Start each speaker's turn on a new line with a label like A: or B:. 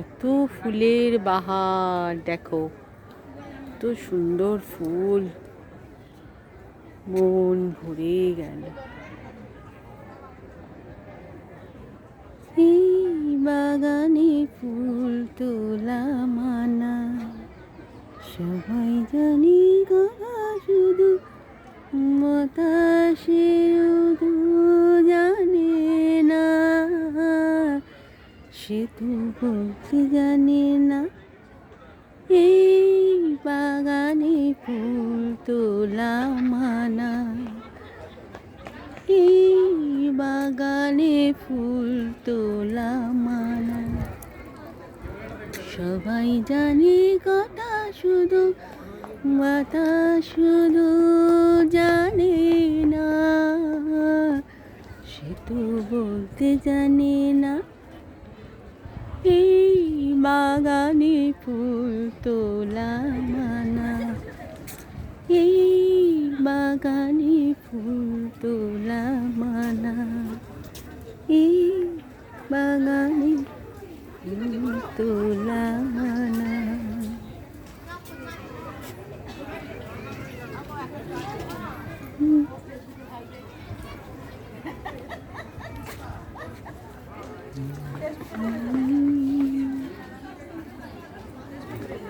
A: এত ফুলের বাহার দেখো, এত সুন্দর ফুল, মন ভরে গেল। এই বাগানে ফুল তোলা মানা, সবাই জানি কথা শুধু বাতাসের জানে না, সে তো বলতে জানে না। এই বাগানে ফুল তোলা মানা, এই বাগানে ফুল তোলা মানা, সবাই জানে কথা শুধু বাতাস শুধু জানে না, সে তো বলতে জানে না। এই বাগানে ফুল তোলা মানা, এই বাগানে ফুল তোলা মানা, এই বাগানে ফুল তোলা মানা।